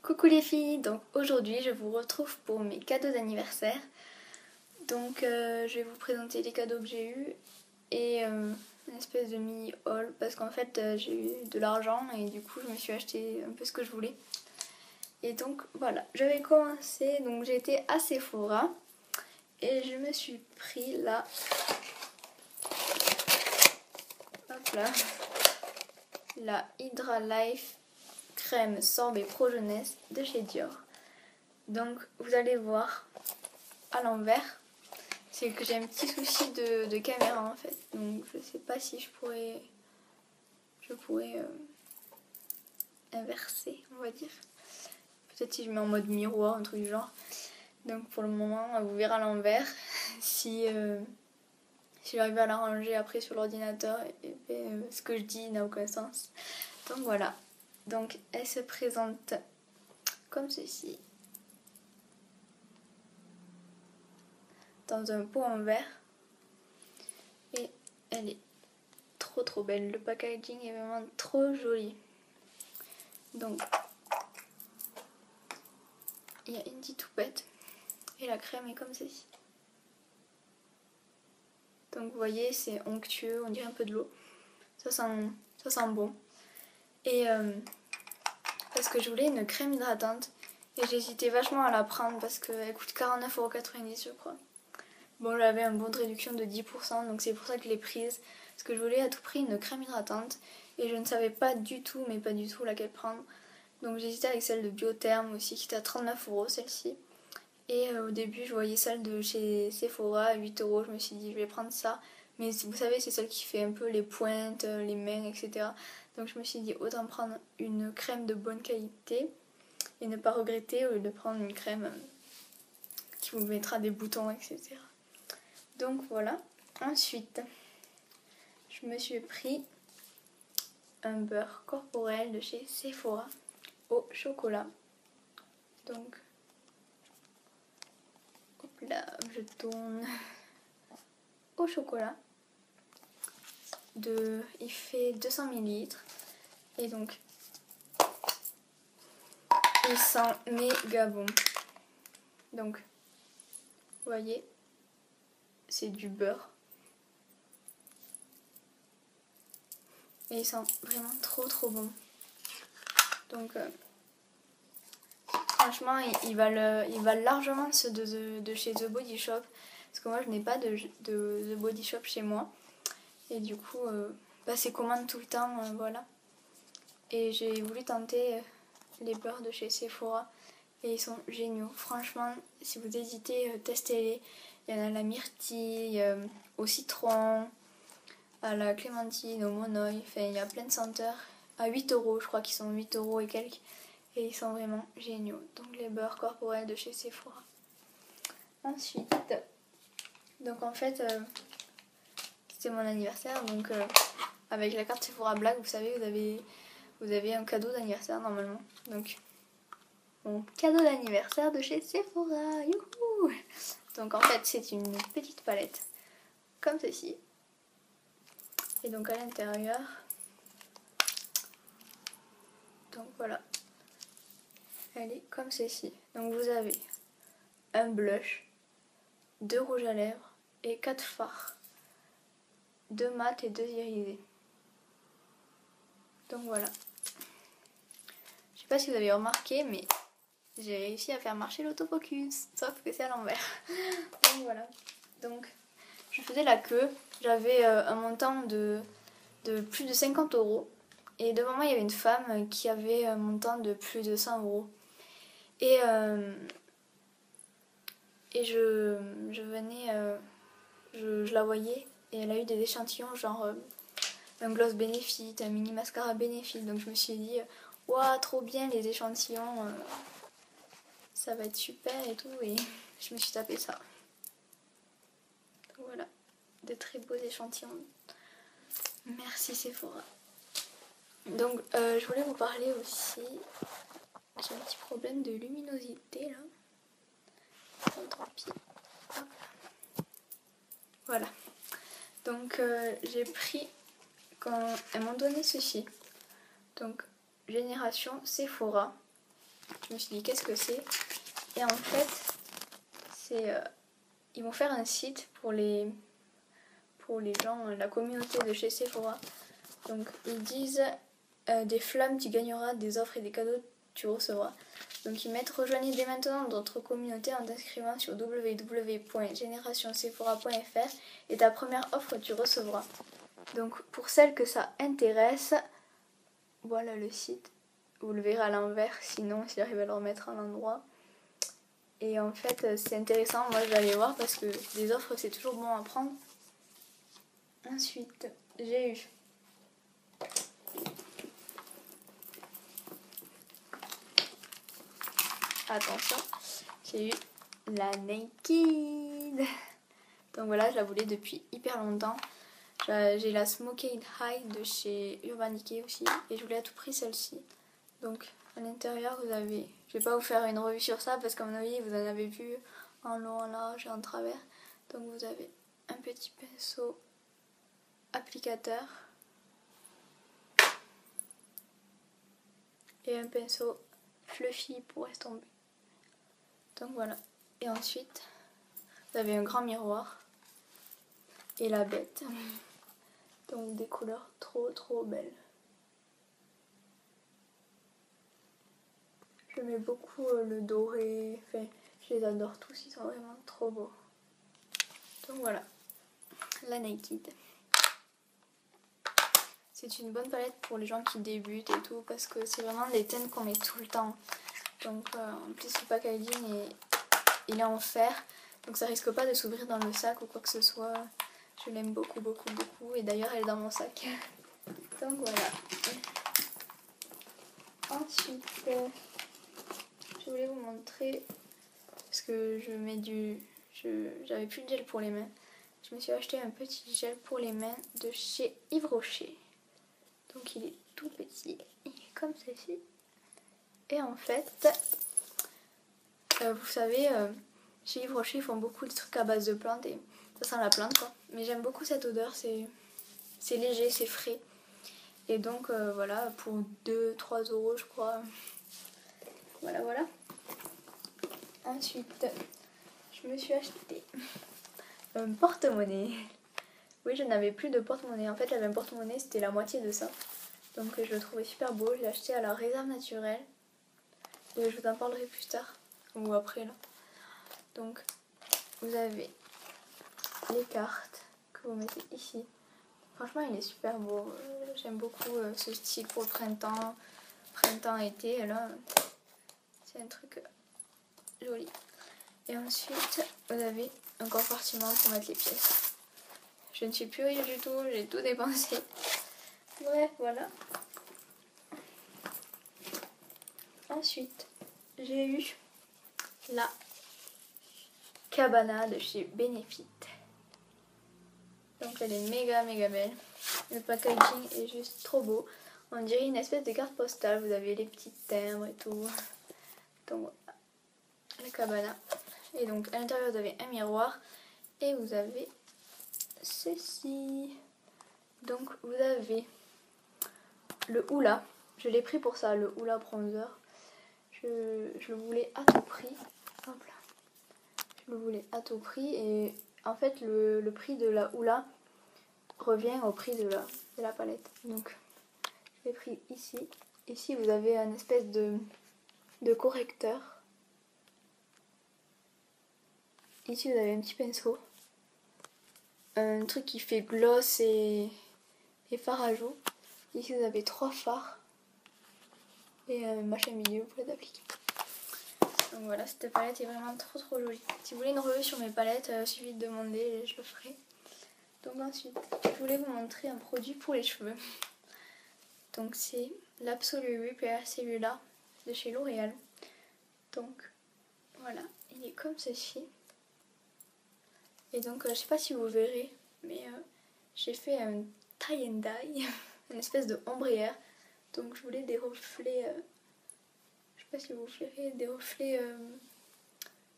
Coucou les filles, donc aujourd'hui je vous retrouve pour mes cadeaux d'anniversaire. Donc je vais vous présenter les cadeaux que j'ai eus et une espèce de mini haul parce qu'en fait j'ai eu de l'argent et du coup je me suis acheté un peu ce que je voulais. Et donc voilà, je vais commencer. Donc j'ai été à Sephora et je me suis pris la Hydra Life crème sorbet pro jeunesse de chez Dior. Donc vous allez voir à l'envers, c'est que j'ai un petit souci de caméra en fait, donc je sais pas si je pourrais inverser, on va dire, peut-être si je mets en mode miroir, un truc du genre. Donc pour le moment vous verrez à l'envers. Si j'arrive à l'arranger après sur l'ordinateur, ce que je dis n'a aucun sens. Donc voilà, donc elle se présente comme ceci, dans un pot en verre, et elle est trop belle. Le packaging est vraiment trop joli. Donc il y a une petite toupette et la crème est comme ceci. Donc vous voyez, c'est onctueux, on dirait un peu de l'eau. Ça sent bon. Et parce que je voulais une crème hydratante et j'hésitais vachement à la prendre parce qu'elle coûte 49,90 € je crois. Bon, j'avais un bon de réduction de 10%, donc c'est pour ça que je l'ai prise. Parce que je voulais à tout prix une crème hydratante et je ne savais pas du tout, mais pas du tout laquelle prendre. Donc j'hésitais avec celle de Biotherm aussi qui était à 39 € celle-ci. Et au début je voyais celle de chez Sephora à 8 €, je me suis dit je vais prendre ça. Mais vous savez, c'est celle qui fait un peu les pointes, les mains, etc. Donc je me suis dit autant prendre une crème de bonne qualité et ne pas regretter au lieu de prendre une crème qui vous mettra des boutons, etc. Donc voilà. Ensuite, je me suis pris un beurre corporel de chez Sephora au chocolat. Donc, hop là, je tourne au chocolat. Il fait 200 ml et donc il sent méga bon. Donc, vous voyez, c'est du beurre. Et il sent vraiment trop bon. Donc, franchement, il va largement ceux de chez The Body Shop. Parce que moi, je n'ai pas de The Body Shop chez moi. Et du coup, c'est commande tout le temps, voilà. Et j'ai voulu tenter les beurres de chez Sephora. Et ils sont géniaux. Franchement, si vous hésitez, testez-les. Il y en a à la myrtille, au citron, à la clémentine, au monoï. Enfin, il y a plein de senteurs. À 8 €, je crois qu'ils sont 8 € et quelques. Et ils sont vraiment géniaux. Donc les beurres corporels de chez Sephora. Ensuite, donc en fait, c'était mon anniversaire. Donc avec la carte Sephora Black, vous savez, vous avez un cadeau d'anniversaire normalement. Donc mon cadeau d'anniversaire de chez Sephora. Youhou! Donc en fait, c'est une petite palette comme ceci. Et donc à l'intérieur, donc voilà, elle est comme ceci. Donc vous avez un blush, 2 rouges à lèvres et 4 fards, 2 mat et 2 irisés. Donc voilà. Je sais pas si vous avez remarqué, mais j'ai réussi à faire marcher l'autofocus, sauf que c'est à l'envers. Donc voilà. Donc je faisais la queue, j'avais un montant de plus de 50 €. Et devant moi, il y avait une femme qui avait un montant de plus de 100 €. Et je venais, je la voyais et elle a eu des échantillons genre un gloss Benefit, un mini mascara Benefit. Donc je me suis dit, waouh, trop bien les échantillons, ça va être super et tout. Et je me suis tapé ça. Donc voilà, de très beaux échantillons. Merci Sephora. Donc je voulais vous parler aussi, j'ai un petit problème de luminosité là. Oh, tant pis. Hop. Voilà. Donc j'ai pris, quand elles m'ont donné ceci, donc Génération Sephora. je me suis dit qu'est-ce que c'est. Et en fait, c'est ils vont faire un site pour les gens, la communauté de chez Sephora. Donc ils disent des flammes tu gagneras, des offres et des cadeaux tu recevras. Donc ils mettent rejoignez dès maintenant notre communauté en t'inscrivant sur www.generationsephora.fr et ta première offre tu recevras. Donc pour celles que ça intéresse, voilà le site. Vous le verrez à l'envers, sinon si j'arrive à le remettre à l'endroit. Et en fait c'est intéressant, moi je vais aller voir parce que des offres c'est toujours bon à prendre. Ensuite j'ai eu attention, j'ai eu la Naked. Donc voilà, je la voulais depuis hyper longtemps. J'ai la Smoked High de chez Urban Decay aussi et je voulais à tout prix celle-ci. Donc à l'intérieur vous avez, je vais pas vous faire une revue sur ça parce qu'à mon avis vous en avez vu en long, en large et en travers. Donc vous avez un petit pinceau applicateur et un pinceau fluffy pour estomper. Donc voilà. Et ensuite vous avez un grand miroir et la bête. Donc des couleurs trop belles. Je mets beaucoup le doré, enfin je les adore tous, ils sont vraiment trop beaux. Donc voilà, la Naked. C'est une bonne palette pour les gens qui débutent et tout parce que c'est vraiment des teintes qu'on met tout le temps. Donc en plus le packaging il est en fer, donc ça risque pas de s'ouvrir dans le sac ou quoi que ce soit. Je l'aime beaucoup et d'ailleurs elle est dans mon sac. Donc voilà. Ensuite, je voulais vous montrer parce que j'avais plus de gel pour les mains. Je me suis acheté un petit gel pour les mains de chez Yves Rocher. Donc il est tout petit, il est comme ceci. Et en fait, vous savez, chez Yves Rocher ils font beaucoup de trucs à base de plantes et ça sent la plante quoi. Mais j'aime beaucoup cette odeur, c'est léger, c'est frais. Et donc voilà, pour 2-3 euros je crois. Voilà. Ensuite, je me suis acheté un porte-monnaie. Oui, je n'avais plus de porte-monnaie. En fait, j'avais un porte-monnaie, c'était la moitié de ça. Donc je le trouvais super beau. Je l'ai acheté à la réserve naturelle. Et je vous en parlerai plus tard. Ou après là. Donc, vous avez les cartes que vous mettez ici. Franchement, il est super beau. J'aime beaucoup ce style pour le printemps. Printemps-été, là. C'est un truc joli. Et ensuite, vous avez un compartiment pour mettre les pièces. Je ne suis plus riche du tout, j'ai tout dépensé. Bref, voilà. Ensuite, j'ai eu la cabana de chez Benefit. Donc elle est méga belle. Le packaging est juste trop beau. On dirait une espèce de carte postale. Vous avez les petits timbres et tout. Donc voilà, la cabana. Et donc à l'intérieur vous avez un miroir et vous avez ceci. Donc vous avez le Hoola. Je l'ai pris pour ça, le Hoola bronzer. Je le voulais à tout prix. Hop là. Je le voulais à tout prix et en fait le prix de la Hoola revient au prix de la palette. Donc je l'ai pris ici. Ici vous avez un espèce de correcteur. Ici vous avez un petit pinceau. Un truc qui fait gloss et fard à joues. Ici vous avez 3 fards. Et un machin milieu pour les appliquer. Donc voilà, cette palette est vraiment trop jolie. Si vous voulez une revue sur mes palettes, il suffit de demander et je le ferai. Donc ensuite, je voulais vous montrer un produit pour les cheveux. Donc c'est l'Absolu Repair Cellular de chez L'Oréal. Donc voilà, il est comme ceci. Et donc je sais pas si vous verrez, mais j'ai fait un tie and dye, une espèce de ombrière. Donc je voulais des reflets, je sais pas si vous verrez, des reflets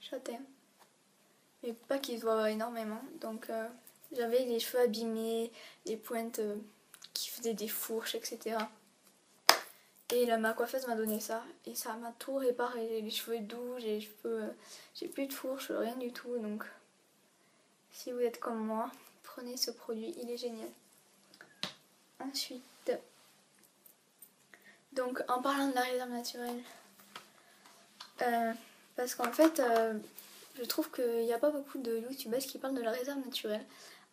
châtains. Mais pas qu'ils se voient énormément. Donc j'avais les cheveux abîmés, les pointes qui faisaient des fourches, etc. Et là, ma coiffeuse m'a donné ça. Et ça m'a tout réparé. J'ai les cheveux doux, j'ai les cheveux... j'ai plus de fourche, rien du tout. Donc, si vous êtes comme moi, prenez ce produit, il est génial. Ensuite, donc en parlant de la réserve naturelle, parce qu'en fait, je trouve qu'il n'y a pas beaucoup de youtubeuses qui parlent de la réserve naturelle,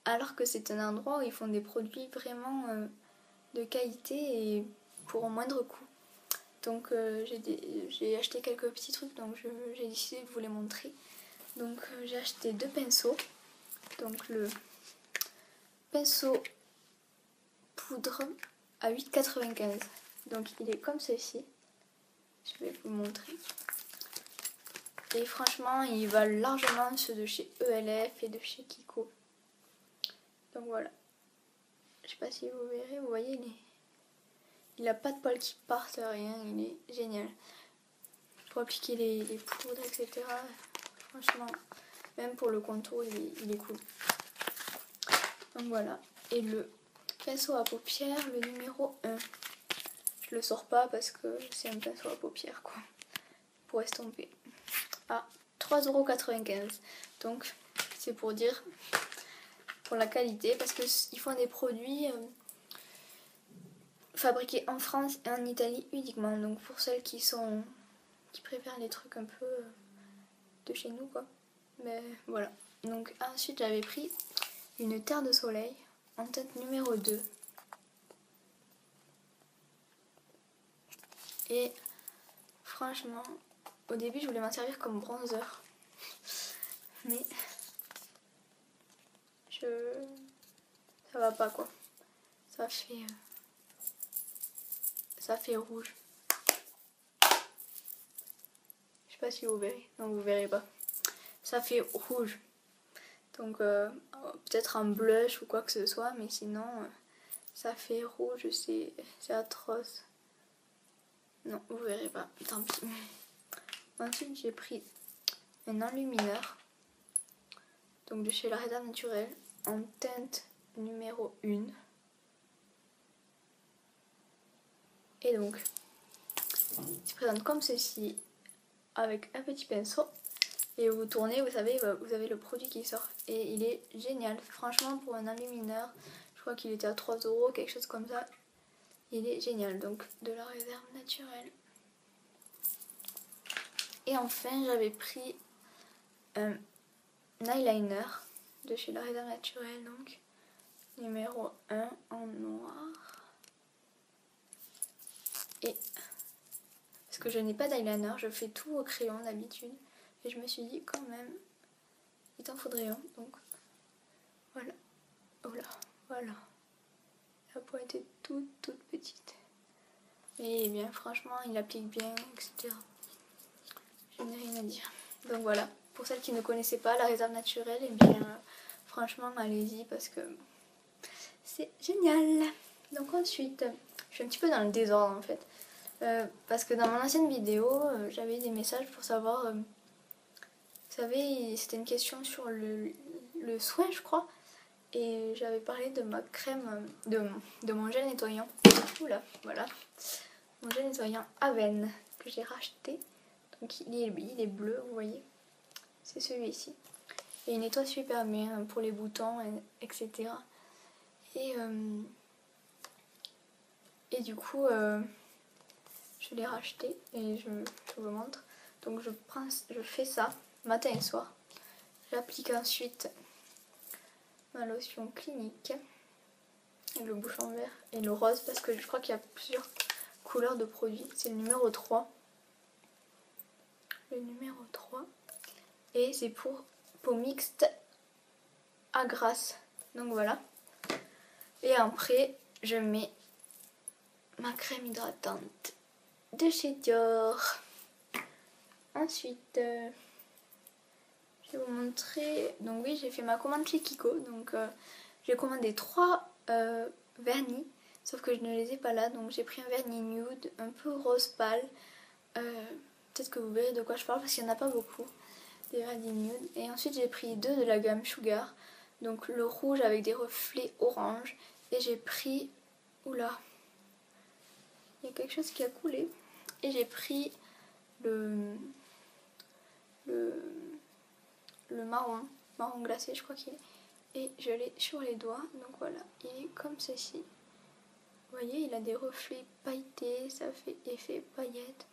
alors que c'est un endroit où ils font des produits vraiment de qualité et pour un moindre coût. Donc j'ai acheté quelques petits trucs, donc j'ai décidé de vous les montrer. Donc j'ai acheté 2 pinceaux. Donc le pinceau poudre à 8,95. Donc il est comme ceci. Je vais vous montrer. Et franchement, ils valent largement ceux de chez ELF et de chez Kiko. Donc voilà. Je sais pas si vous verrez, vous voyez, il a pas de poils qui partent, rien, il est génial. Pour appliquer les poudres, etc. Franchement, même pour le contour, il est cool. Donc voilà. Et le pinceau à paupières, le numéro 1. Je le sors pas parce que c'est un pinceau à paupières, quoi. Pour estomper. À 3,95 €. Donc, c'est pour dire, pour la qualité, parce qu'ils font des produits fabriqués en France et en Italie uniquement. Donc, pour celles qui préfèrent les trucs un peu de chez nous, quoi. Mais voilà. Donc, ensuite, j'avais pris une terre de soleil en teinte numéro 2. Et franchement, au début, je voulais m'en servir comme bronzer. Mais ça va pas, quoi. Ça fait rouge. Je sais pas si vous verrez. Non, vous verrez pas. Ça fait rouge. Donc peut-être un blush ou quoi que ce soit, mais sinon ça fait rouge, c'est atroce. Non, vous verrez pas, tant pis. Ensuite, j'ai pris un enlumineur, donc de chez La Réserve Naturelle, en teinte numéro 1. Et donc, il se présente comme ceci, avec un petit pinceau. Et vous tournez, vous savez, vous avez le produit qui sort. Et il est génial. Franchement, pour un enlumineur, je crois qu'il était à 3 €, quelque chose comme ça. Il est génial. Donc, de La Réserve Naturelle. Et enfin, j'avais pris un eyeliner de chez La Réserve Naturelle. Donc, numéro 1 en noir. Et parce que je n'ai pas d'eyeliner, je fais tout au crayon d'habitude. Et je me suis dit, quand même, il t'en faudrait un. Donc, voilà. Oh là, voilà. La pointe est toute petite. Mais bien, franchement, il applique bien, etc. Je n'ai rien à dire. Donc voilà. Pour celles qui ne connaissaient pas La Réserve Naturelle, et bien, franchement, allez-y parce que c'est génial. Donc ensuite, je suis un petit peu dans le désordre en fait. Parce que dans mon ancienne vidéo, j'avais des messages pour savoir... vous savez, c'était une question sur le soin, je crois. Et j'avais parlé de ma crème, de mon gel nettoyant. Oula, voilà. Mon gel nettoyant Aven que j'ai racheté. Donc il est bleu, vous voyez. C'est celui-ci. Et il nettoie super bien pour les boutons, etc. Et du coup, je l'ai racheté et je vous montre. Donc je fais ça matin et soir. J'applique ensuite ma lotion clinique. Et le bouchon vert et le rose parce que je crois qu'il y a plusieurs couleurs de produits. C'est le numéro 3. Le numéro 3. Et c'est pour peau mixte à grasse. Donc voilà. Et après, je mets ma crème hydratante de chez Dior. Ensuite, je vais vous montrer. Donc oui, j'ai fait ma commande chez Kiko. Donc j'ai commandé 3 vernis. Sauf que je ne les ai pas là. Donc j'ai pris un vernis nude, un peu rose pâle. Peut-être que vous verrez de quoi je parle parce qu'il n'y en a pas beaucoup. Des vernis nude. Et ensuite j'ai pris 2 de la gamme Sugar. Donc le rouge avec des reflets orange. Et j'ai pris... Oula. il y a quelque chose qui a coulé. Et j'ai pris le marron glacé, je crois qu'il est. Et je l'ai sur les doigts, donc voilà, il est comme ceci. Vous voyez, il a des reflets pailletés, ça fait effet paillettes.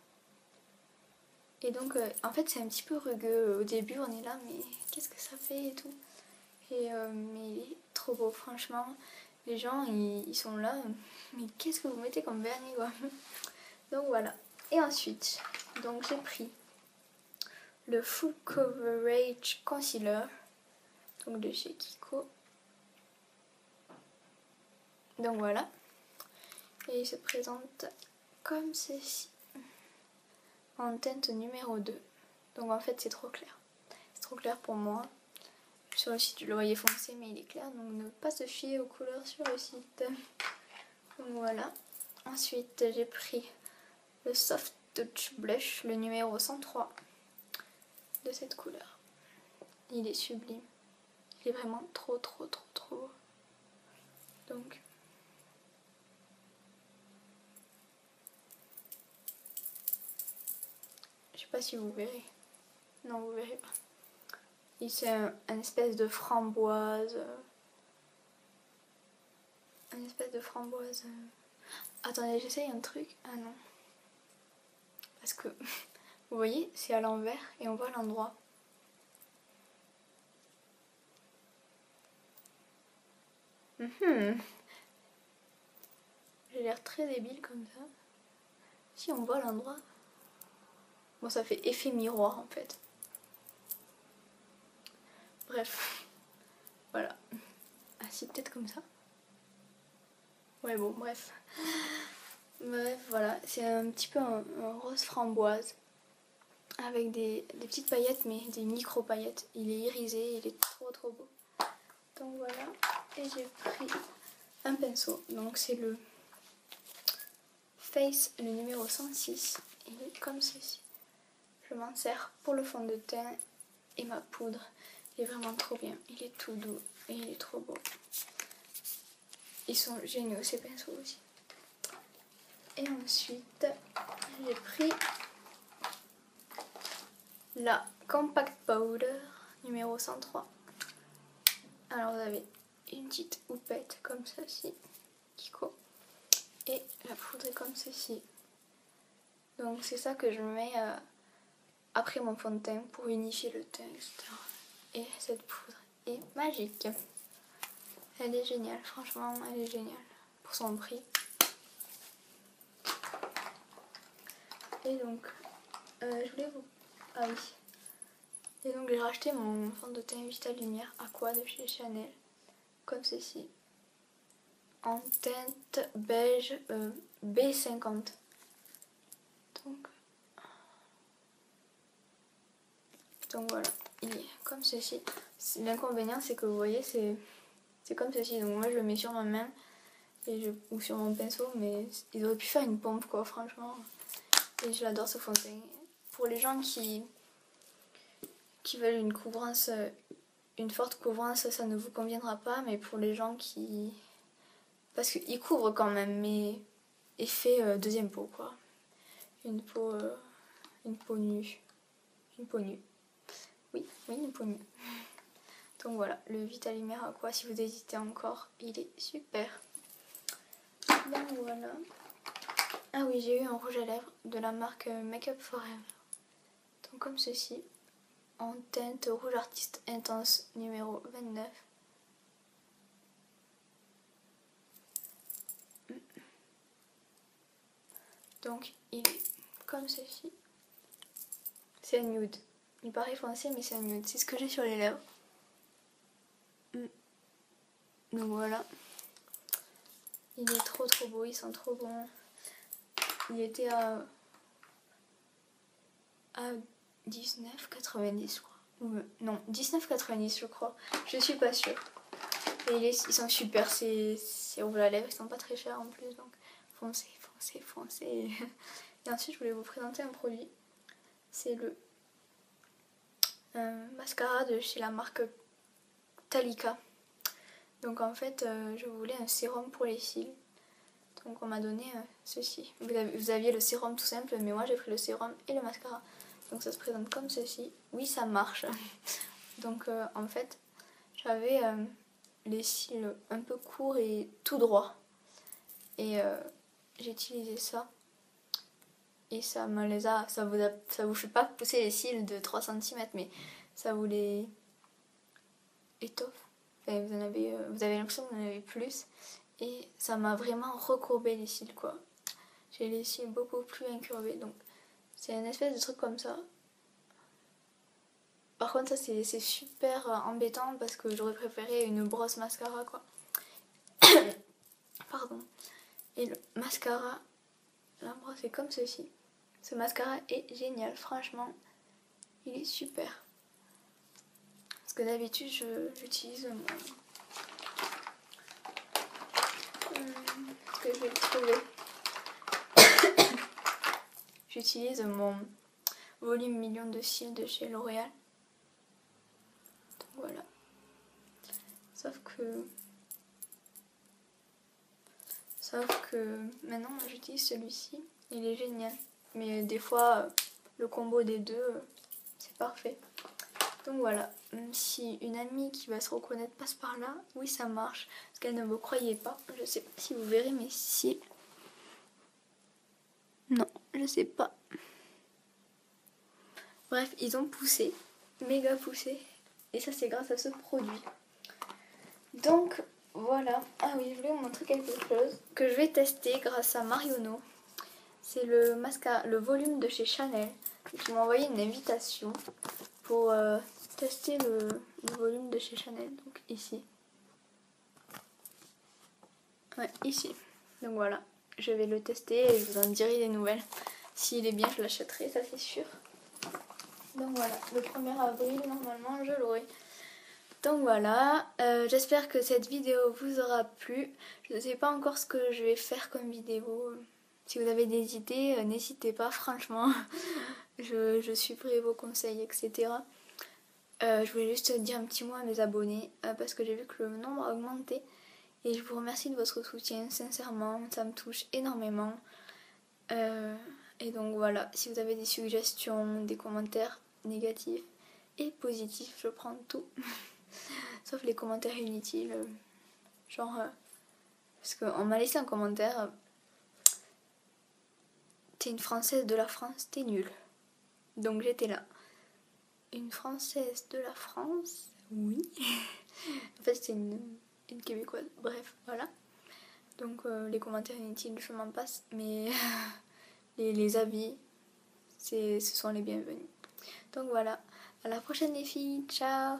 Et donc, en fait, c'est un petit peu rugueux. Au début, on est là, mais qu'est-ce que ça fait et tout. Mais il est trop beau, franchement. Les gens, ils sont là, mais qu'est-ce que vous mettez comme vernis, quoi. Donc voilà. Et ensuite, donc j'ai pris le Full Coverage Concealer, donc de chez Kiko. Donc voilà. Et il se présente comme ceci, en teinte numéro 2. Donc en fait c'est trop clair. C'est trop clair pour moi. Sur le site tu le voyais foncé mais il est clair, donc ne pas se fier aux couleurs sur le site. Donc voilà. Ensuite j'ai pris le Soft Touch Blush, le numéro 103 de cette couleur. Il est sublime. Il est vraiment trop beau. Donc je sais pas si vous verrez. Non, vous verrez pas. C'est un espèce de framboise. Un espèce de framboise. Attendez, j'essaye un truc. Ah non. Parce que, vous voyez, c'est à l'envers et on voit l'endroit. J'ai l'air très débile comme ça. Si on voit l'endroit. Bon, ça fait effet miroir en fait. Bref. Voilà. Ah si, peut-être comme ça. Ouais, bon, bref. Bref, voilà. C'est un petit peu un rose framboise. Avec des petites paillettes, mais des micro paillettes. Il est irisé, il est trop beau. Donc voilà. Et j'ai pris un pinceau. Donc c'est le Face, le numéro 106. Il est comme ceci. Je m'en sers pour le fond de teint et ma poudre. Il est vraiment trop bien. Il est tout doux et il est trop beau. Ils sont géniaux ces pinceaux aussi. Et ensuite, j'ai pris la Compact Powder numéro 103. Alors vous avez une petite houppette comme ceci, Kiko. Et la poudre est comme ceci. Donc c'est ça que je mets après mon fond de teint pour unifier le teint, etc. Et cette poudre est magique. Elle est géniale, franchement, elle est géniale. Pour son prix. Et donc, je voulais vous... Ah oui. Et donc j'ai racheté mon fond de teint Vita Lumière Aqua de chez Chanel. Comme ceci. En teinte beige B50. Donc voilà, il est comme ceci. L'inconvénient c'est que vous voyez c'est comme ceci. Donc moi je le mets sur ma main ou sur mon pinceau, mais ils auraient pu faire une pompe quoi, franchement. Et je l'adore ce fond de teint. Pour les gens qui veulent une couvrance, une forte couvrance, ça ne vous conviendra pas. Mais pour les gens qui... Parce qu'il couvre quand même, mais effet deuxième peau quoi. Une peau nue. Une peau nue. Oui, une peau nue. Donc voilà, le Vita Lumière Aqua, si vous hésitez encore, il est super. Donc voilà. Ah oui, j'ai eu un rouge à lèvres de la marque Make Up Forever. Donc comme ceci, en teinte rouge artiste intense numéro 29. Donc il est comme ceci. C'est un nude. Il paraît foncé mais c'est un nude. C'est ce que j'ai sur les lèvres. Donc voilà. Il est trop beau, il sent trop bon. Il était à 19,90 je crois. Non, 19,90 je crois. Je suis pas sûre. Et ils sont super, c'est rouge à lèvres, ils sont pas très chers en plus. Donc foncez. Et ensuite je voulais vous présenter un produit. C'est le mascara de chez la marque Talika. Donc en fait je voulais un sérum pour les cils. Donc on m'a donné ceci. Vous aviez le sérum tout simple, mais moi j'ai pris le sérum et le mascara. Donc ça se présente comme ceci. Oui, ça marche. Donc en fait, j'avais les cils un peu courts et tout droit. Et j'ai utilisé ça. Et ça me les a... Ça vous fait pas pousser les cils de 3 cm, mais ça vous les étoffe. Enfin, vous avez l'impression que vous en avez plus. Et ça m'a vraiment recourbé les cils, quoi. J'ai les cils beaucoup plus incurvés. Donc c'est une espèce de truc comme ça. Par contre, ça c'est super embêtant parce que j'aurais préféré une brosse mascara, quoi. Pardon. Et le mascara, la brosse est comme ceci. Ce mascara est génial, franchement, il est super. Parce que d'habitude, j'utilise mon... Est-ce que je vais le trouver? J'utilise mon volume million de cils de chez L'Oréal. Donc voilà. Sauf que maintenant j'utilise celui-ci. Il est génial. Mais des fois, le combo des deux, c'est parfait. Donc voilà. Si une amie qui va se reconnaître passe par là, oui ça marche. Parce qu'elle ne me croyait pas. Je sais pas si vous verrez mes cils. Non, je sais pas. Bref, ils ont poussé. Méga poussé. Et ça c'est grâce à ce produit. Donc voilà. Ah oui, je voulais vous montrer quelque chose que je vais tester grâce à Marionneau. C'est le mascara, le volume de chez Chanel. Ils m'ont envoyé une invitation pour tester le volume de chez Chanel. Donc ici. Ouais, ici. Donc voilà. Je vais le tester et je vous en dirai des nouvelles. S'il est bien, je l'achèterai, ça c'est sûr. Donc voilà, le 1er avril, normalement, je l'aurai. Donc voilà, j'espère que cette vidéo vous aura plu. Je ne sais pas encore ce que je vais faire comme vidéo. Si vous avez des idées, n'hésitez pas, franchement. je suivrai vos conseils, etc. Je voulais juste dire un petit mot à mes abonnés, parce que j'ai vu que le nombre a augmenté. Et je vous remercie de votre soutien, sincèrement, ça me touche énormément. Et donc voilà, si vous avez des suggestions, des commentaires négatifs et positifs, je prends tout. Sauf les commentaires inutiles. Genre, parce qu'on m'a laissé un commentaire. T'es une Française de la France, t'es nulle. Donc j'étais là. Une Française de la France? Oui. En fait, c'est une Québécoise. Bref, voilà. Donc les commentaires inutiles, je m'en passe. Mais les avis, ce sont les bienvenus. Donc voilà. À la prochaine les filles. Ciao.